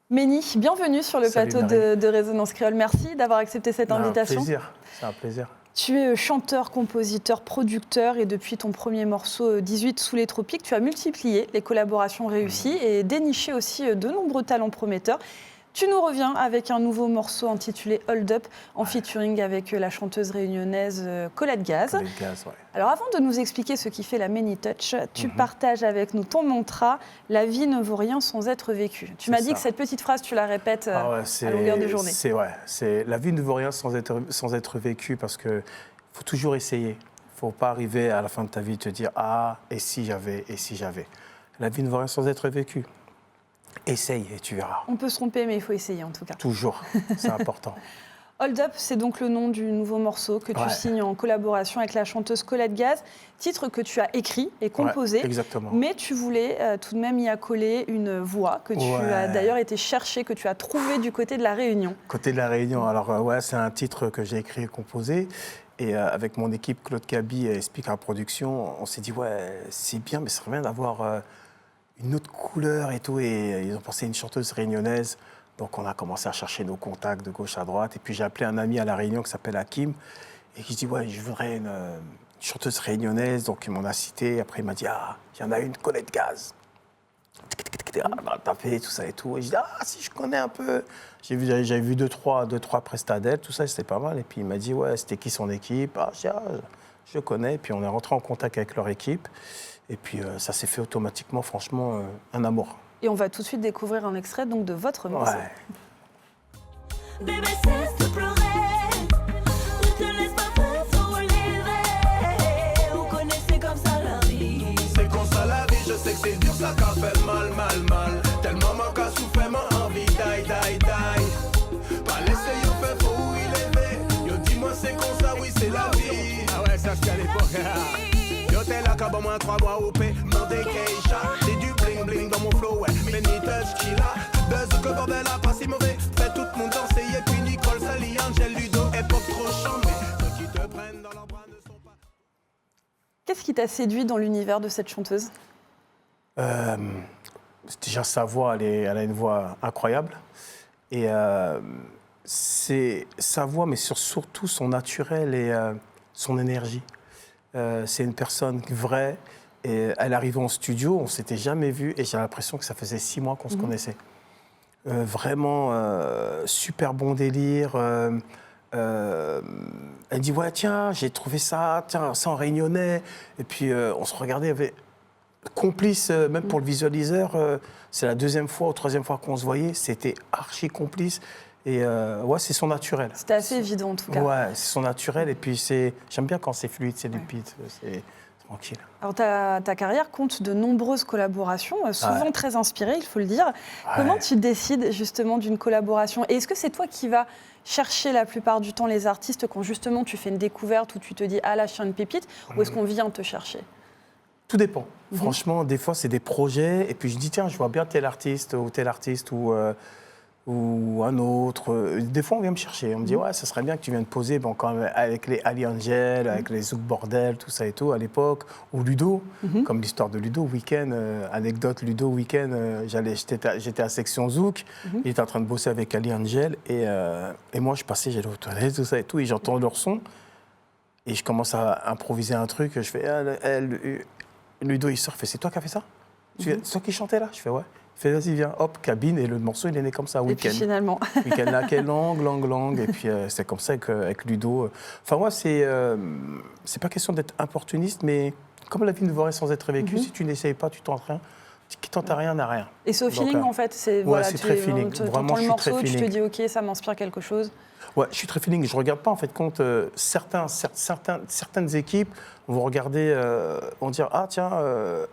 Méni, bienvenue sur le Salut, plateau de Résonance Créole. Merci d'avoir accepté cette invitation. C'est un plaisir. Tu es chanteur, compositeur, producteur et depuis ton premier morceau 18 sous les tropiques, tu as multiplié les collaborations réussies et déniché aussi de nombreux talents prometteurs. Tu nous reviens avec un nouveau morceau intitulé Hold Up en featuring avec la chanteuse réunionnaise Colette Gaz. Colette Gaz, ouais. Alors avant de nous expliquer ce qui fait la Méni Touch, tu partages avec nous ton mantra « La vie ne vaut rien sans être vécue ». Tu m'as dit que cette petite phrase, tu la répètes à longueur de journée. La vie ne vaut rien sans être vécue parce qu'il faut toujours essayer. Il ne faut pas arriver à la fin de ta vie et te dire « Ah, et si j'avais, et si j'avais ». La vie ne vaut rien sans être vécue. Essaye et tu verras. On peut se tromper, mais il faut essayer en tout cas. Toujours, c'est important. Hold Up, c'est donc le nom du nouveau morceau que tu signes en collaboration avec la chanteuse Colette Gaz, titre que tu as écrit et composé. Exactement. Mais tu voulais tout de même y accoler une voix que tu as d'ailleurs été chercher, que tu as trouvé du côté de la Réunion. Côté de la Réunion, alors c'est un titre que j'ai écrit et composé. Et avec mon équipe, Claude Cabi et Speaker Production, on s'est dit c'est bien, mais ça serait bien d'avoir une autre couleur et tout. Et ils ont pensé à une chanteuse réunionnaise. Donc on a commencé à chercher nos contacts de gauche à droite. Et puis j'ai appelé un ami à La Réunion qui s'appelle Hakim. Et qui dit je voudrais une chanteuse réunionnaise. Donc il m'en a cité. Après il m'a dit il y en a une, Colette Gaz. On a tapé, tout ça et tout. Et je dis si je connais un peu. J'avais vu deux, trois prestataires, tout ça, c'était pas mal. Et puis il m'a dit c'était qui son équipe. Je connais. Et puis on est rentré en contact avec leur équipe. Et puis ça s'est fait automatiquement, franchement, un amour. Et on va tout de suite découvrir un extrait donc, de votre morceau. Bébé, cesse de pleurer, ne te laisse pas faire, faut relever. Vous connaissez comme ça la vie. C'est comme ça la vie, je sais que c'est dur, ça qu'a fait mal. Tellement ma qu'a souffert, ma envie, die. Pas laisser yo faire, faut où il est. Yo dis-moi c'est comme ça, oui c'est la vie. Ah ouais, ça c'était à l'époque. Yo t'es là, qu'à moi 3 mois au paix, mon dékeisha. C'est du bling dans mon flow, Méni Touch qui là. Deux que bordel a pas si mauvais. Fait tout le monde danser, et puis Nicole, Sally, Angel, Ludo, époque trop chambée. Ceux qui te prennent dans leurs bras ne sont pas. Qu'est-ce qui t'a séduit dans l'univers de cette chanteuse ? Déjà sa voix, elle a une voix incroyable. Et c'est sa voix, mais surtout son naturel et son énergie. C'est une personne vraie. Et elle arrivait en studio, on ne s'était jamais vu et j'ai l'impression que ça faisait 6 mois qu'on se connaissait. Vraiment super bon délire. Elle dit tiens, j'ai trouvé ça, ça en réunionnais. Et puis on se regardait, avait complice, même pour le visualiseur. C'est la 2e fois ou 3e fois qu'on se voyait, c'était archi complice. Et c'est son naturel. C'était assez évident en tout cas. Ouais, c'est son naturel et puis j'aime bien quand c'est fluide, c'est limpide, c'est tranquille. Alors ta carrière compte de nombreuses collaborations, souvent très inspirées, il faut le dire. Comment tu décides justement d'une collaboration ? Et est-ce que c'est toi qui vas chercher la plupart du temps les artistes quand justement tu fais une découverte où tu te dis là je suis une pépite, ou est-ce qu'on vient te chercher ? Tout dépend. Franchement, des fois c'est des projets et puis je dis tiens, je vois bien tel artiste ou un autre. Des fois, on vient me chercher. On me dit, ça serait bien que tu viennes poser quand même avec les Ali Angel, avec les Zouk Bordel, tout ça et tout, à l'époque. Ou Ludo, comme l'histoire de Ludo, Week-end, anecdote Ludo, Week-end, j'étais à Section Zouk, il était en train de bosser avec Ali Angel, et moi, je passais, j'allais aux toilettes, tout ça et tout, et j'entends leur son, et je commence à improviser un truc, je fais, Ludo, il sort, c'est toi qui as fait ça ? C'est toi qui chantais là ? Je fais, ouais. Il fait, vas-y, viens, hop, cabine, et le morceau, il est né comme ça, Week-end. Et puis finalement. Week-end là, quelle langue, et puis c'est comme ça avec Ludo. Enfin, moi, c'est pas question d'être opportuniste, mais comme la vie ne vaut rien sans être vécue, si tu n'essayes pas, tu tentes rien. Qui tente à rien n'a rien. Et c'est au feeling, en fait, c'est très feeling. Vraiment, je suis très feeling. Tu te dis, OK, ça m'inspire quelque chose. Ouais, je suis très feeling. Je ne regarde pas, en fait, compte certaines équipes vont regarder, vont dire, tiens,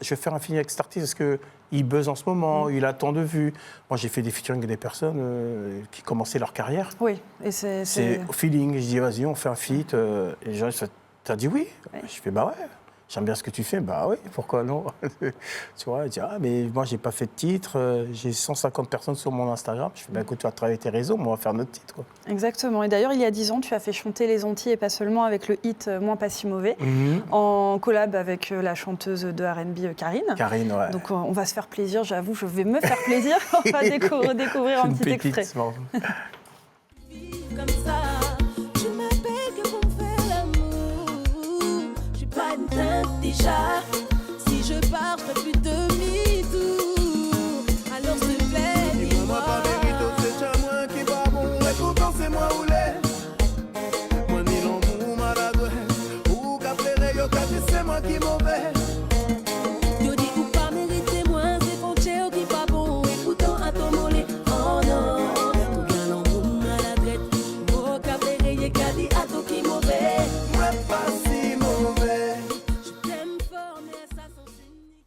je vais faire un feeling avec cet artiste parce qu'il buzz en ce moment, il a tant de vues. Moi, j'ai fait des featuring avec des personnes qui commençaient leur carrière. Oui, et c'est au feeling. Je dis, vas-y, on fait un feat. Et les gens, t'as dit oui ? Je fais, ouais. j'aime bien ce que tu fais. Bah oui, pourquoi non? Tu vois, elle dit, ah, mais moi, j'ai pas fait de titre, j'ai 150 personnes sur mon Instagram. Je fais, bah écoute, tu vas travailler tes réseaux, moi, on va faire notre titre, quoi. Exactement. Et d'ailleurs, il y a 10 ans, tu as fait chanter les Antilles et pas seulement avec le hit Moins pas si mauvais, en collab avec la chanteuse de R&B Karine. Karine, ouais. Donc on va se faire plaisir, j'avoue, je vais me faire plaisir. On va découvrir un Une petit pépite, extrait. bon. Comme ça, tu m'appelles que pour me faire l'amour. Je suis pas une teinte déjà. Si je pars, je ferai plus demi-tour. Alors s'il te plaît, Dis-moi pas vérité, c'est déjà moi qui va bon. Et pourtant c'est moi où l'est. Moi ni l'amour maladroit. Ou qu'à faire, yo qu'à dire c'est moi qui mauvais. yo dis ou pas mériter moins, c'est frontières qui pas bon. Et pourtant à ton mollet, oh non. Ou bien l'amour maladresse. Oh, qu'à faire, y'a qu'à dire à ton qui mauvais. Moi pas si mauvais. Je t'aime fort, mais ça sens unique.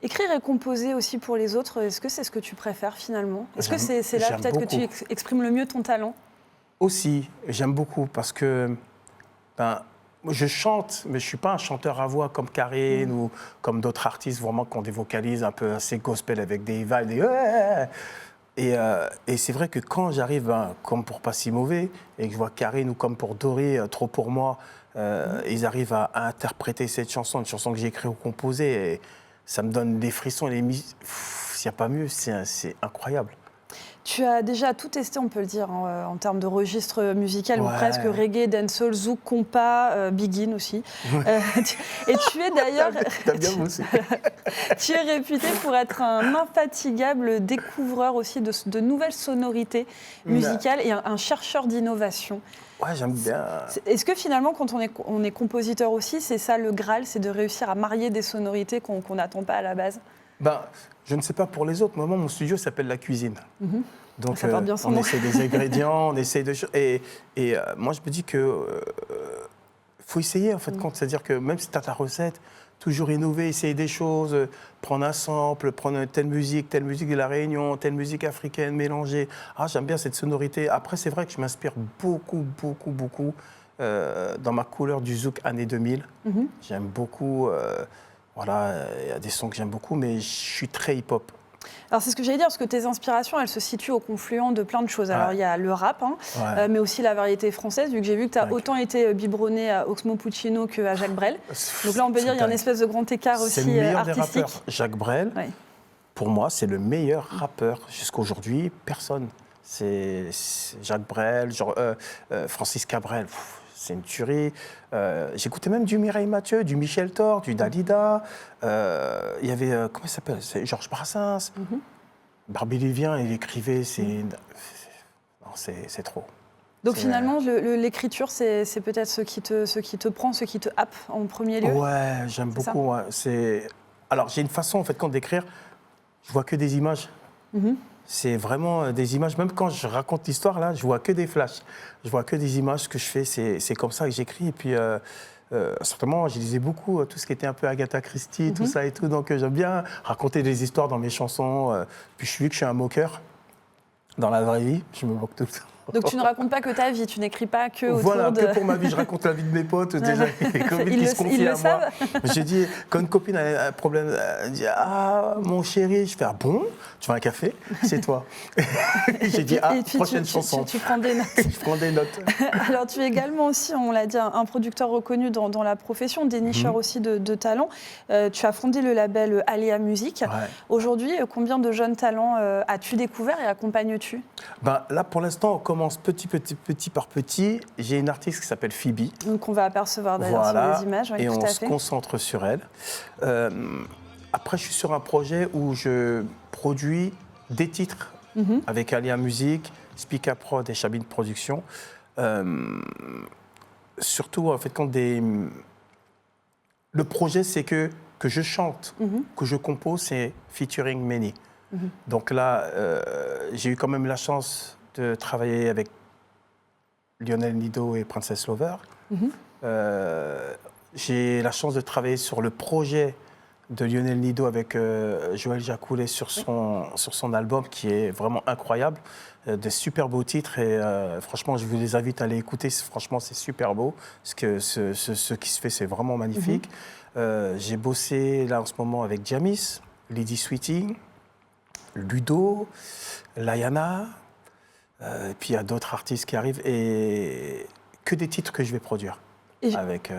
Écrire et composer aussi pour les autres, est-ce que c'est ce que tu préfères finalement? Est-ce que J'aime- c'est là j'aime peut-être que tu beaucoup. exprimes le mieux ton talent? Aussi, j'aime beaucoup parce que ben, moi, je chante, mais je ne suis pas un chanteur à voix comme Karine ou comme d'autres artistes vraiment qui ont des vocalises un peu assez gospel avec des vibes, des ouais. Et c'est vrai que quand j'arrive, ben, comme pour Pas si mauvais, et que je vois Karine ou comme pour Doré, Trop pour moi, ils arrivent à interpréter cette chanson, une chanson que j'ai écrite ou composée, et ça me donne des frissons. S'il n'y a pas mieux, c'est incroyable. Tu as déjà tout testé, on peut le dire, en termes de registre musical, ou Ouais. presque reggae, dancehall, zouk, compas, begin aussi. Et tu es d'ailleurs, T'as bien bossé. tu es réputé pour être un infatigable découvreur aussi de nouvelles sonorités musicales et un chercheur d'innovation. Ouais, j'aime bien. Est-ce que finalement, quand on est compositeur aussi, c'est ça le Graal, c'est de réussir à marier des sonorités qu'on n'attend pas à la base? Ben, je ne sais pas pour les autres. Moi, mon studio s'appelle La Cuisine. Donc, Ça porte bien son on nom. essaie des ingrédients, on essaie de... Et moi, je me dis que faut essayer, en fait, compte. C'est-à-dire que même si tu as ta recette, toujours innover, essayer des choses, prendre un sample, prendre telle musique de La Réunion, telle musique africaine, mélanger. Ah, j'aime bien cette sonorité. Après, c'est vrai que je m'inspire beaucoup dans ma couleur du zouk années 2000. J'aime beaucoup... voilà, il y a des sons que j'aime beaucoup, mais je suis très hip-hop. Alors c'est ce que j'allais dire, parce que tes inspirations, elles se situent au confluent de plein de choses. Alors Ouais. il y a le rap, Ouais. mais aussi la variété française, vu que j'ai vu que tu as Ouais. autant été biberonné à Oxmo Puccino qu'à Jacques Brel. Donc là, on peut dire qu'il y a une espèce de grand écart C'est aussi le meilleur des artistique. rappeurs. Jacques Brel, Ouais. pour moi, c'est le meilleur rappeur. Jusqu'à aujourd'hui, personne. C'est Jacques Brel, genre, Francis Cabrel. C'est une tuerie. J'écoutais même du Mireille Mathieu, du Michel Thor, du Dalida. Il y avait, comment il s'appelle? C'est Georges Brassens. Barbie Livien, il écrivait. Non, c'est trop. Donc C'est- finalement, l'écriture, c'est peut-être ce qui te prend, ce qui te happe en premier lieu. Ouais, j'aime C'est ça. beaucoup. Ouais. Alors, j'ai une façon, en fait, quand d'écrire, je vois que des images. C'est vraiment des images. Même quand je raconte l'histoire, là, je vois que des flashs. Je vois que des images. Ce que je fais, c'est comme ça que j'écris. Et puis, certainement, je lisais beaucoup tout ce qui était un peu Agatha Christie, tout ça et tout. Donc, j'aime bien raconter des histoires dans mes chansons. Puis, je suis vu que je suis un moqueur. Dans la vraie vie, je me moque tout le temps. Donc tu ne racontes pas que ta vie, tu n'écris pas que autour Voilà, de... que pour ma vie, je raconte la vie de mes potes, déjà, les copines Ils qui le- se confient ils le à moi. savent. J'ai dit, quand une copine a un problème, elle dit, ah, mon chéri, je fais, ah bon, tu veux un café? C'est toi. J'ai dit, ah, Et puis prochaine chanson. Tu prends des notes. Je prends des notes. Alors, tu es également aussi, on l'a dit, un producteur reconnu dans la profession, dénicheur aussi de talents. Tu as fondé le label Aléa Musique. Ouais. Aujourd'hui, combien de jeunes talents as-tu découvert et accompagnes-tu? Ben, là, pour l'instant, on commence petit par petit. J'ai une artiste qui s'appelle Phoebe. Donc, on va apercevoir d'ailleurs Voilà. sur les images. Oui, Et tout on à se fait. concentre sur elle. Après, je suis sur un projet où je produis des titres avec Alia Music, Speaka Prod et Chabine Production. Surtout, en fait, le projet, c'est que je chante, que je compose, c'est featuring many. Donc là, j'ai eu quand même la chance de travailler avec Lionel Nido et Princess Lover. J'ai la chance de travailler sur le projet de Lionel Nido avec Joël Jacoulet sur son album qui est vraiment incroyable. Des super beaux titres et franchement, je vous les invite à aller écouter. Franchement, c'est super beau. Ce qui se fait, c'est vraiment magnifique. J'ai bossé là en ce moment avec Jamis, Lady Sweetie, Ludo, Layana, et puis il y a d'autres artistes qui arrivent et que des titres que je vais produire avec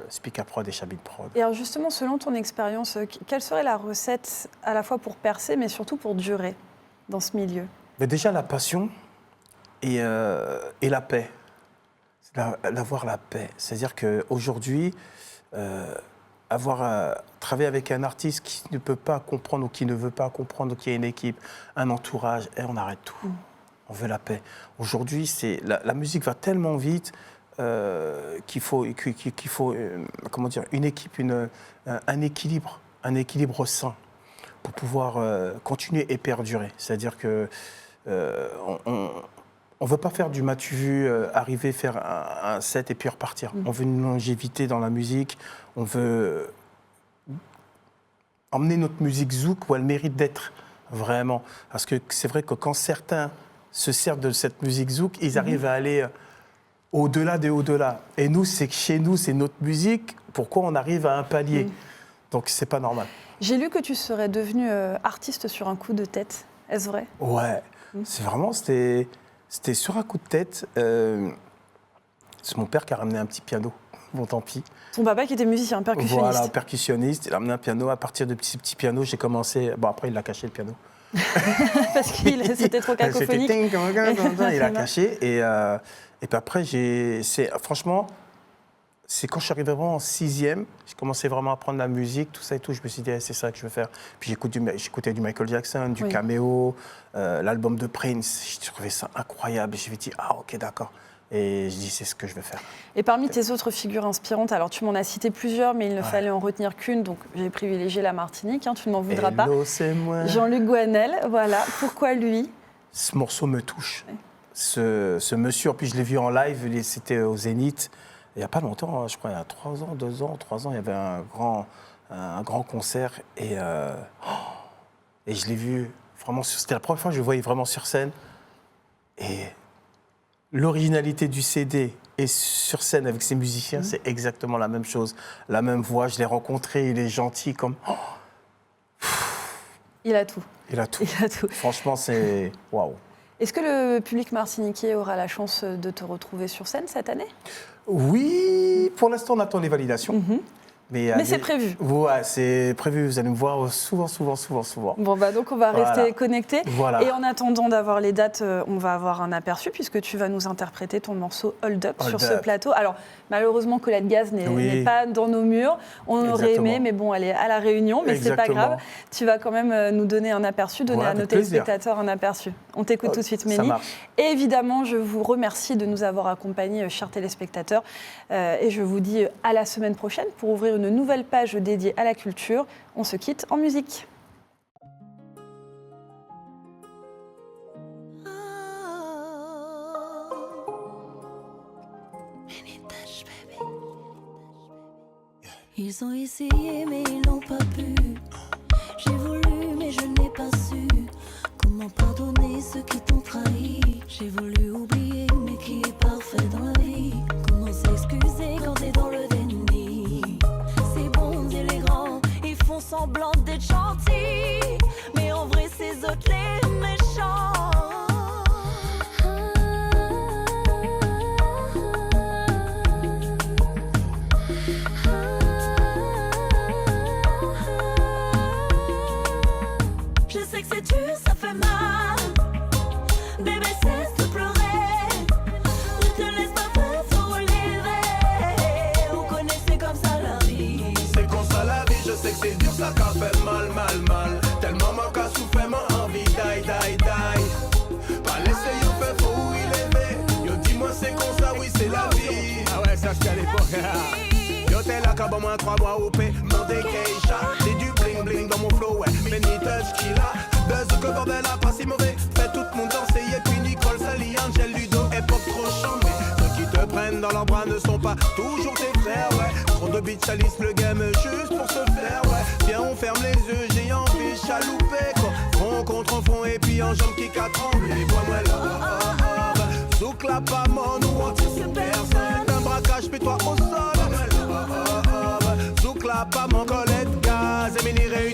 Speaker Prod et Chabit Prod. Et alors justement, selon ton expérience, quelle serait la recette à la fois pour percer, mais surtout pour durer dans ce milieu? Mais déjà la passion et la paix. D'avoir la paix. C'est-à-dire qu'aujourd'hui, travailler avec un artiste qui ne peut pas comprendre ou qui ne veut pas comprendre, qui a une équipe, un entourage, et on arrête tout. On veut la paix. Aujourd'hui, la musique va tellement vite qu'il faut comment dire, une équipe, un équilibre sain pour pouvoir continuer et perdurer. C'est-à-dire que on ne veut pas faire du m'as-tu vu, arriver, faire un set et puis repartir. On veut une longévité dans la musique, on veut emmener notre musique zouk où elle mérite d'être, vraiment. Parce que c'est vrai que quand certains se servent de cette musique zouk, ils arrivent à aller au-delà des au-delà. Et nous, c'est que chez nous, c'est notre musique, pourquoi on arrive à un palier? Donc c'est pas normal. J'ai lu que tu serais devenu artiste sur un coup de tête. Est-ce vrai? Ouais, c'est vraiment, c'était sur un coup de tête. C'est mon père qui a ramené un petit piano. Bon, tant pis. Ton papa qui était musicien, percussionniste. Voilà, percussionniste. Il a ramené un piano. À partir de petit piano, j'ai commencé. Bon, après, il a caché le piano. Parce que c'était trop cacophonique. Il a caché. Et puis après, franchement, c'est quand je suis arrivé vraiment en 6e, j'ai commencé vraiment à apprendre la musique, tout ça et tout. Je me suis dit, c'est ça que je veux faire. Puis j'écoutais du Michael Jackson, du Cameo, l'album de Prince. J'ai trouvé ça incroyable. Je me suis dit, ah ok, d'accord. Et je dis, c'est ce que je veux faire. Et parmi tes autres figures inspirantes, alors tu m'en as cité plusieurs, mais il ne fallait en retenir qu'une, donc j'ai privilégié la Martinique, tu ne m'en voudras pas. C'est moi. Jean-Luc Goanel, voilà. Pourquoi lui? Ce morceau me touche. Ce monsieur, en plus je l'ai vu en live, c'était au Zénith, il n'y a pas longtemps, je crois, il y a 3 ans, 2 ans, 3 ans, il y avait un grand concert et je l'ai vu vraiment, c'était la première fois que je le voyais vraiment sur scène. Et l'originalité du CD et sur scène avec ses musiciens, c'est exactement la même chose, la même voix. Je l'ai rencontré, il est gentil comme. Il a tout. Il a tout. Il a tout. Franchement, c'est waouh. Est-ce que le public martiniquais aura la chance de te retrouver sur scène cette année? Oui, pour l'instant, on attend les validations. Mais c'est prévu. Ouais, c'est prévu. Vous allez me voir souvent. Bon, bah donc on va rester connectés. Voilà. Et en attendant d'avoir les dates, on va avoir un aperçu puisque tu vas nous interpréter ton morceau Hold Up sur ce plateau. Alors, malheureusement, Colette Gaz n'est pas dans nos murs. On aurait aimé, mais bon, elle est à La Réunion, mais c'est pas grave. Tu vas quand même nous donner un aperçu, donner à nos téléspectateurs un aperçu. On t'écoute tout de suite, Mélie. Et évidemment, je vous remercie de nous avoir accompagnés, chers téléspectateurs. Et je vous dis à la semaine prochaine pour ouvrir une nouvelle page dédiée à la culture. On se quitte en musique. Ils ont essayé mais ils n'ont pas pu. J'ai voulu mais je n'ai pas su. Comment pardonner ceux qui t'ont trahi? J'ai voulu oublier mais qui est parfait dans la vie? Comment s'excuser quand t'es dans le déni? Ces bons et les grands, ils font semblant d'être gentils, mais en vrai c'est eux les méchants. Je sais que c'est dur, ça fait mal. Bébé, cesse de pleurer. Ne te laisse pas faire, faut relever. Vous connaissez comme ça la vie. C'est comme ça la vie, je sais que c'est dur, ça qu'a fait mal. Tellement mon cas souffert, mon envie, die. Pas laisser yo fait faux où il aimait. Yo dis-moi c'est comme ça, oui c'est la vie. Ah ouais, ça c'était à l'époque. Yo t'es là, quand moi 3 mois au paix. Mon décaïcha, c'est du bling bling dans mon flow, ouais. Mais ni touch qui là, buzz que bordel a pas si mauvais. Fait tout le monde danser, et puis Nicole, Sally, Angel, Ludo, époque trop chambée. Ceux qui te prennent dans leurs bras ne sont pas toujours tes frères, ouais. Trop de bitch salisse le game juste pour se faire, ouais. Viens, on ferme les yeux, j'ai envie de chalouper, quoi. Front contre front et puis en jambe qui qu'a tremblé. Vois-moi là, zouk la pas mort, nous on tire sur personne. Un braquage, puis toi au sol. Zouk la pas mon collègue gaz, et mini réunion.